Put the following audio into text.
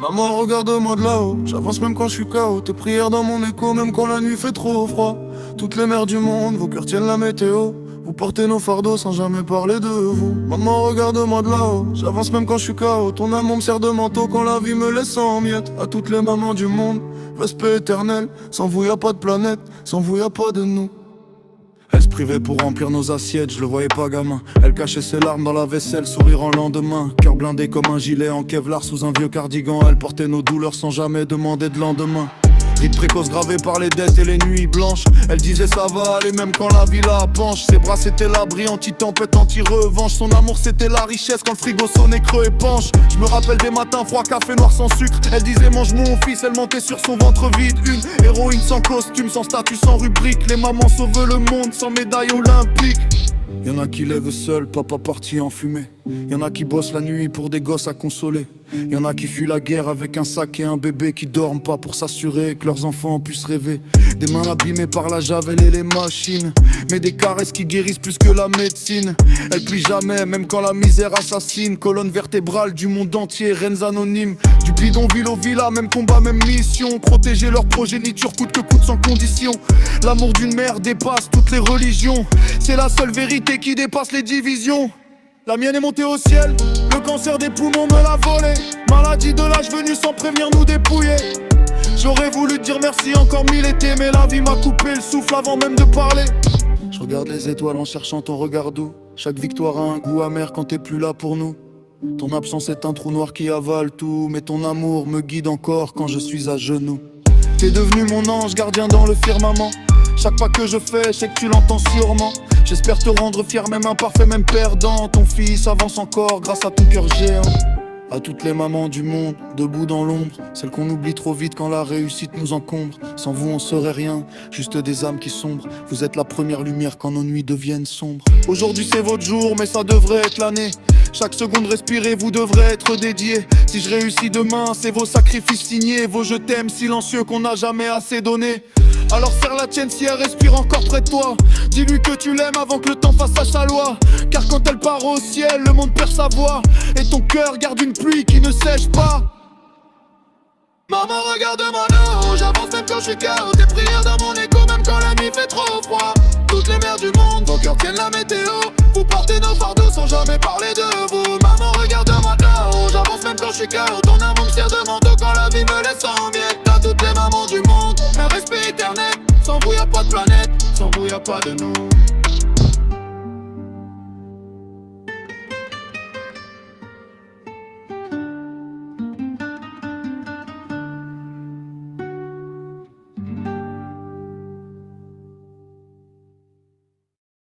Maman, regarde-moi de là-haut, j'avance même quand je suis KO. Tes prières dans mon écho, même quand la nuit fait trop froid. Toutes les mers du monde, vos cœurs tiennent la météo. Vous portez nos fardeaux sans jamais parler de vous. Maman, regarde-moi de là-haut, j'avance même quand je suis KO. Ton amour me sert de manteau quand la vie me laisse en miettes. À toutes les mamans du monde, respect éternel. Sans vous y'a pas de planète, sans vous y'a pas de nous. Elle se privait pour remplir nos assiettes, je le voyais pas gamin. Elle cachait ses larmes dans la vaisselle, sourire en lendemain. Cœur blindé comme un gilet en Kevlar sous un vieux cardigan. Elle portait nos douleurs sans jamais demander de lendemain. Rite précoce gravé par les dettes et les nuits blanches. Elle disait ça va aller même quand la vie la penche. Ses bras c'était l'abri anti-tempête, anti-revanche. Son amour c'était la richesse quand le frigo sonnait creux et penche. Je me rappelle des matins froids, café noir sans sucre. Elle disait mange mon fils, elle montait sur son ventre vide. Une héroïne sans costume, sans statut, sans rubrique. Les mamans sauvent le monde sans médaille olympique. Y'en a qui lèvent seul, papa parti en fumée. Y'en a qui bossent la nuit pour des gosses à consoler. Y'en a qui fuient la guerre avec un sac et un bébé, qui dorment pas pour s'assurer que leurs enfants puissent rêver. Des mains abîmées par la javel et les machines, mais des caresses qui guérissent plus que la médecine. Elle plie jamais, même quand la misère assassine. Colonne vertébrale du monde entier, reines anonymes. Du bidonville au villa, même combat, même mission. Protéger leur progéniture coûte que coûte sans condition. L'amour d'une mère dépasse toutes les religions. C'est la seule vérité qui dépasse les divisions. La mienne est montée au ciel, le cancer des poumons me l'a volé. Maladie de l'âge venu sans prévenir nous dépouiller. J'aurais voulu te dire merci encore mille étés, mais la vie m'a coupé le souffle avant même de parler. Je regarde les étoiles en cherchant ton regard doux. Chaque victoire a un goût amer quand t'es plus là pour nous. Ton absence est un trou noir qui avale tout, mais ton amour me guide encore quand je suis à genoux. T'es devenu mon ange gardien dans le firmament. Chaque pas que je fais, je sais que tu l'entends sûrement. J'espère te rendre fier, même imparfait, même perdant. Ton fils avance encore grâce à ton cœur géant. À toutes les mamans du monde, debout dans l'ombre, celles qu'on oublie trop vite quand la réussite nous encombre. Sans vous on serait rien, juste des âmes qui sombrent. Vous êtes la première lumière quand nos nuits deviennent sombres. Aujourd'hui c'est votre jour, mais ça devrait être l'année. Chaque seconde respirée vous devrez être dédié. Si je réussis demain, c'est vos sacrifices signés, vos je t'aime silencieux qu'on n'a jamais assez donné. Alors serre la tienne si elle respire encore près de toi. Dis-lui que tu l'aimes avant que le temps fasse sa loi. Car quand elle part au ciel, le monde perd sa voix. Et ton cœur garde une pluie qui ne sèche pas. Maman regarde-moi là-haut, j'avance même quand je suis KO. Tes prières dans mon écho même quand la nuit fait trop froid. Toutes les mers du monde, vos cœurs tiennent la météo. Vous portez nos fardeaux sans jamais parler de vous. Maman regarde-moi là-haut, j'avance même quand je suis KO. Ton amour me sert de manteau quand la vie me laisse en miettes. T'as toutes les mamans du monde, un respect éternel. Sans vous y'a pas de planète, sans vous y'a pas de nous.